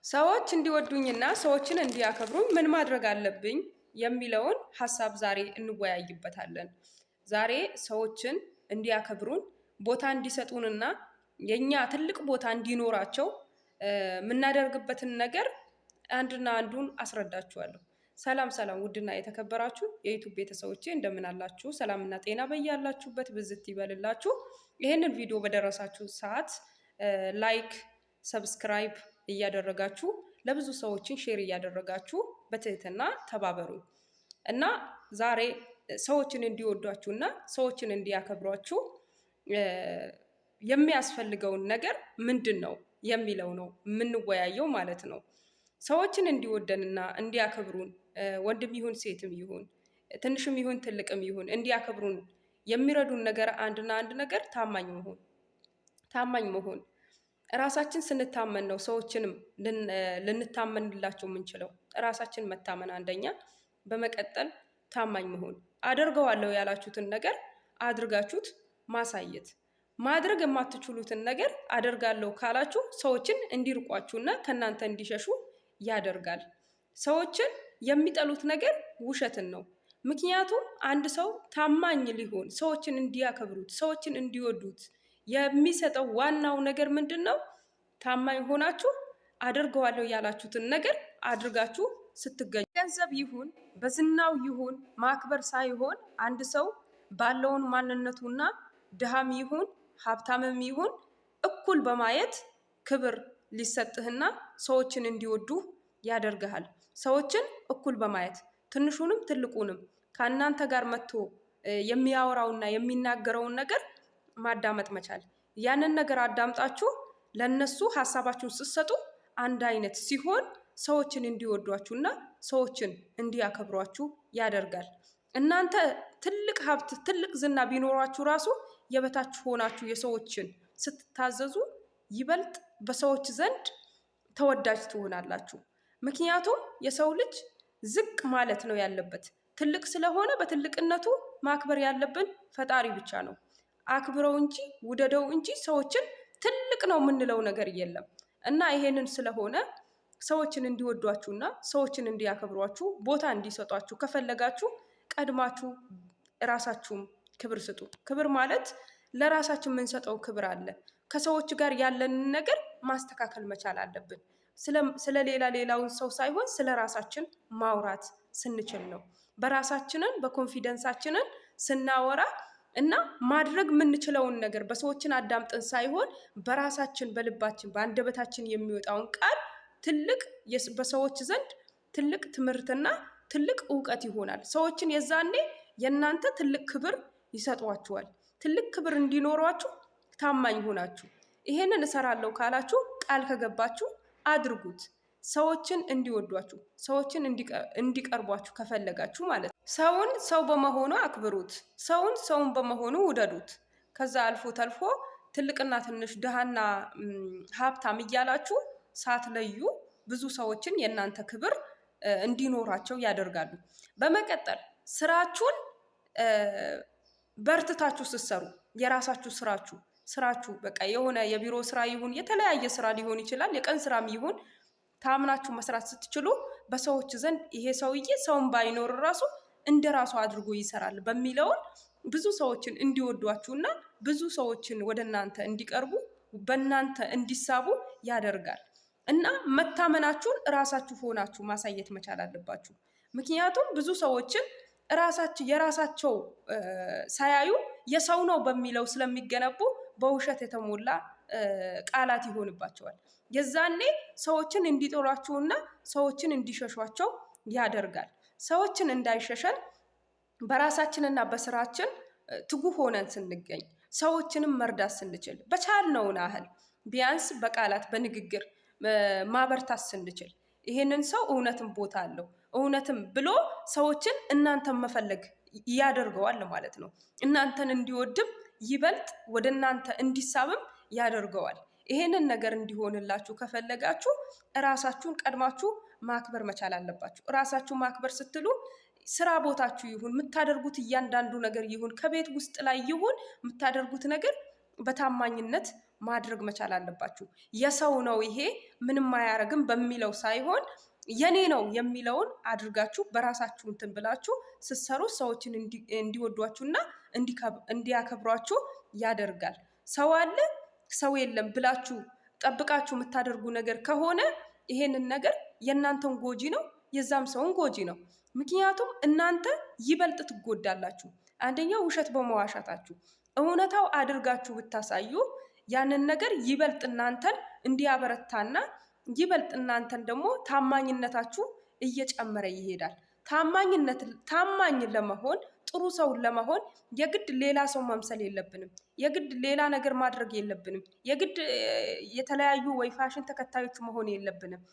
ሰዎች እንዲወዱኝና ሰዎችን እንዲያከብሩኝ ምን ማድረግ አለብኝ የሚለውን ሀሳብ ዛሬ እንወያይበታለን። ዛሬ ሰዎችን እንዲያከብሩን ቦታ እንዲሰጡንና የኛ ትልቅ ቦታ እንዲኖራቸው የምናደርግበትን ነገር አንድና አንዱን አስረዳችኋለሁ። ሰላም ሰላም! ውድና የተከበራችሁ የዩቱብ ቤተሰቦቼ እንደምን አላችሁ? ሰላምና ጤና በያላችሁበት ብዝት ይበልላችሁ። ይህንን ቪዲዮ በደረሳችሁ ሰዓት ላይክ፣ ሰብስክራይብ እያደረጋችሁ ለብዙ ሰዎችን ሼር እያደረጋችሁ በትህትና ተባበሩ እና ዛሬ ሰዎችን እንዲወዷችሁ እና ሰዎችን እንዲያከብሯችሁ የሚያስፈልገውን ነገር ምንድን ነው የሚለው ነው የምንወያየው ማለት ነው። ሰዎችን እንዲወደንና እንዲያከብሩን ወንድም ይሁን ሴትም ይሁን ትንሽም ይሁን ትልቅም ይሁን እንዲያከብሩን የሚረዱን ነገር አንድና አንድ ነገር ታማኝ መሆን። ራሳችን ስንታመን ነው ሰዎችንም ልንታመንላቸው የምንችለው። ራሳችን መታመን አንደኛ፣ በመቀጠል ታማኝ መሆን። አደርገዋለሁ ያላችሁትን ነገር አድርጋችሁት ማሳየት። ማድረግ የማትችሉትን ነገር አደርጋለሁ ካላችሁ ሰዎችን እንዲርቋችሁና ከእናንተ እንዲሸሹ ያደርጋል። ሰዎችን የሚጠሉት ነገር ውሸትን ነው። ምክንያቱም አንድ ሰው ታማኝ ሊሆን ሰዎችን እንዲያከብሩት ሰዎችን እንዲወዱት የሚሰጠው ዋናው ነገር ምንድን ነው? ታማኝ ሆናችሁ አደርገዋለሁ ያላችሁትን ነገር አድርጋችሁ ስትገኙ። ገንዘብ ይሁን በዝናው ይሁን ማክበር ሳይሆን አንድ ሰው ባለውን ማንነቱና ድሃም ይሁን ሀብታምም ይሁን እኩል በማየት ክብር ሊሰጥህና ሰዎችን እንዲወዱ ያደርግሃል። ሰዎችን እኩል በማየት ትንሹንም ትልቁንም ከእናንተ ጋር መጥቶ የሚያወራውና የሚናገረውን ነገር ማዳመጥ መቻል። ያንን ነገር አዳምጣችሁ ለነሱ ሀሳባችሁን ስትሰጡ አንድ አይነት ሲሆን ሰዎችን እንዲወዷችሁና ሰዎችን እንዲያከብሯችሁ ያደርጋል። እናንተ ትልቅ ሀብት ትልቅ ዝና ቢኖራችሁ ራሱ የበታችሁ ሆናችሁ የሰዎችን ስትታዘዙ ይበልጥ በሰዎች ዘንድ ተወዳጅ ትሆናላችሁ። ምክንያቱም የሰው ልጅ ዝቅ ማለት ነው ያለበት። ትልቅ ስለሆነ በትልቅነቱ ማክበር ያለብን ፈጣሪ ብቻ ነው። አክብረው እንጂ ውደደው እንጂ ሰዎችን ትልቅ ነው የምንለው ነገር የለም። እና ይሄንን ስለሆነ ሰዎችን እንዲወዷችሁና ሰዎችን እንዲያከብሯችሁ ቦታ እንዲሰጧችሁ ከፈለጋችሁ ቀድማችሁ ራሳችሁም ክብር ስጡ። ክብር ማለት ለራሳችን የምንሰጠው ክብር አለ። ከሰዎች ጋር ያለንን ነገር ማስተካከል መቻል አለብን። ስለ ሌላውን ሰው ሳይሆን ስለ ራሳችን ማውራት ስንችል ነው። በራሳችንን በኮንፊደንሳችንን ስናወራ እና ማድረግ የምንችለውን ነገር በሰዎችን አዳምጠን ሳይሆን በራሳችን በልባችን በአንደበታችን የሚወጣውን ቃል ትልቅ በሰዎች ዘንድ ትልቅ ትምህርትና ትልቅ እውቀት ይሆናል። ሰዎችን የዛኔ የእናንተ ትልቅ ክብር ይሰጧችኋል። ትልቅ ክብር እንዲኖሯችሁ ታማኝ ሆናችሁ ይሄንን እሰራለሁ ካላችሁ ቃል ከገባችሁ አድርጉት። ሰዎችን እንዲወዷችሁ ሰዎችን እንዲቀርቧችሁ ከፈለጋችሁ ማለት ነው። ሰውን ሰው በመሆኑ አክብሩት። ሰውን በመሆኑ ውደዱት። ከዛ አልፎ ተልፎ ትልቅና ትንሽ ድሃና ሀብታም እያላችሁ ሳትለዩ ብዙ ሰዎችን የእናንተ ክብር እንዲኖራቸው ያደርጋሉ። በመቀጠል ስራችሁን በርትታችሁ ስትሰሩ የራሳችሁ ስራችሁ በቃ የሆነ የቢሮ ስራ ይሁን የተለያየ ስራ ሊሆን ይችላል፣ የቀን ስራም ይሁን ታምናችሁ መስራት ስትችሉ በሰዎች ዘንድ ይሄ ሰውዬ ሰውን ባይኖር ራሱ እንደ ራሱ አድርጎ ይሰራል በሚለውን ብዙ ሰዎችን እንዲወዷችሁና ብዙ ሰዎችን ወደ እናንተ እንዲቀርቡ በእናንተ እንዲሳቡ ያደርጋል። እና መታመናችሁን ራሳችሁ ሆናችሁ ማሳየት መቻል አለባችሁ። ምክንያቱም ብዙ ሰዎችን የራሳቸው ሳያዩ የሰው ነው በሚለው ስለሚገነቡ በውሸት የተሞላ ቃላት ይሆንባቸዋል። የዛኔ ሰዎችን እንዲጠሏችሁና ሰዎችን እንዲሸሿቸው ያደርጋል። ሰዎችን እንዳይሸሸን በራሳችንና በስራችን ትጉህ ሆነን ስንገኝ ሰዎችንም መርዳት ስንችል በቻልነውን ያህል ቢያንስ በቃላት በንግግር ማበርታት ስንችል ይሄንን ሰው እውነትም ቦታ አለው እውነትም ብሎ ሰዎችን እናንተን መፈለግ ያደርገዋል ማለት ነው። እናንተን እንዲወድም ይበልጥ ወደ እናንተ እንዲሳብም ያደርገዋል። ይሄንን ነገር እንዲሆንላችሁ ከፈለጋችሁ ራሳችሁን ቀድማችሁ ማክበር መቻል አለባችሁ። ራሳችሁ ማክበር ስትሉ ስራ ቦታችሁ ይሁን የምታደርጉት እያንዳንዱ ነገር ይሁን ከቤት ውስጥ ላይ ይሁን የምታደርጉት ነገር በታማኝነት ማድረግ መቻል አለባችሁ። የሰው ነው ይሄ ምንም አያረግም በሚለው ሳይሆን የኔ ነው የሚለውን አድርጋችሁ በራሳችሁ እንትን ብላችሁ ስትሰሩ ሰዎችን እንዲወዷችሁና እንዲያከብሯችሁ ያደርጋል። ሰው አለ ሰው የለም ብላችሁ ጠብቃችሁ የምታደርጉ ነገር ከሆነ ይሄንን ነገር የእናንተን ጎጂ ነው፣ የዛም ሰውን ጎጂ ነው። ምክንያቱም እናንተ ይበልጥ ትጎዳላችሁ። አንደኛ ውሸት በመዋሻታችሁ እውነታው አድርጋችሁ ብታሳዩ ያንን ነገር ይበልጥ እናንተን እንዲያበረታና ይበልጥ እናንተን ደግሞ ታማኝነታችሁ እየጨመረ ይሄዳል። ታማኝ ለመሆን ጥሩ ሰው ለመሆን የግድ ሌላ ሰው መምሰል የለብንም። የግድ ሌላ ነገር ማድረግ የለብንም። የግድ የተለያዩ ወይ ፋሽን ተከታዮች መሆን የለብንም።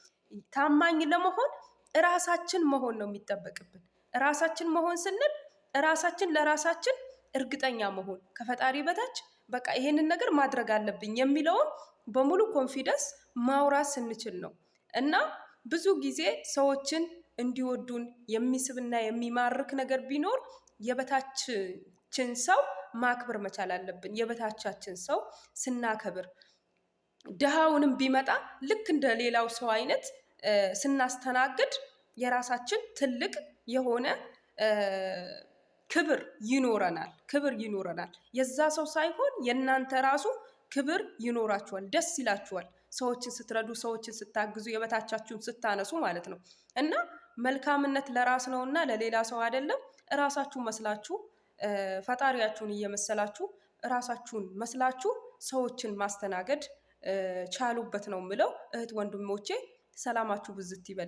ታማኝ ለመሆን ራሳችን መሆን ነው የሚጠበቅብን። ራሳችን መሆን ስንል ራሳችን ለራሳችን እርግጠኛ መሆን ከፈጣሪ በታች በቃ ይሄንን ነገር ማድረግ አለብኝ የሚለውን በሙሉ ኮንፊደንስ ማውራት ስንችል ነው። እና ብዙ ጊዜ ሰዎችን እንዲወዱን የሚስብና የሚማርክ ነገር ቢኖር የበታችን ሰው ማክበር መቻል አለብን። የበታቻችን ሰው ስናከብር ድሃውንም ቢመጣ ልክ እንደ ሌላው ሰው አይነት ስናስተናግድ የራሳችን ትልቅ የሆነ ክብር ይኖረናል። የዛ ሰው ሳይሆን የእናንተ ራሱ ክብር ይኖራችኋል። ደስ ይላችኋል። ሰዎችን ስትረዱ፣ ሰዎችን ስታግዙ፣ የበታቻችሁን ስታነሱ ማለት ነው። እና መልካምነት ለራስ ነውና ለሌላ ሰው አይደለም። እራሳችሁ መስላችሁ ፈጣሪያችሁን እየመሰላችሁ እራሳችሁን መስላችሁ ሰዎችን ማስተናገድ ቻሉበት ነው የምለው። እህት ወንድሞቼ ሰላማችሁ ብዝት ይበል።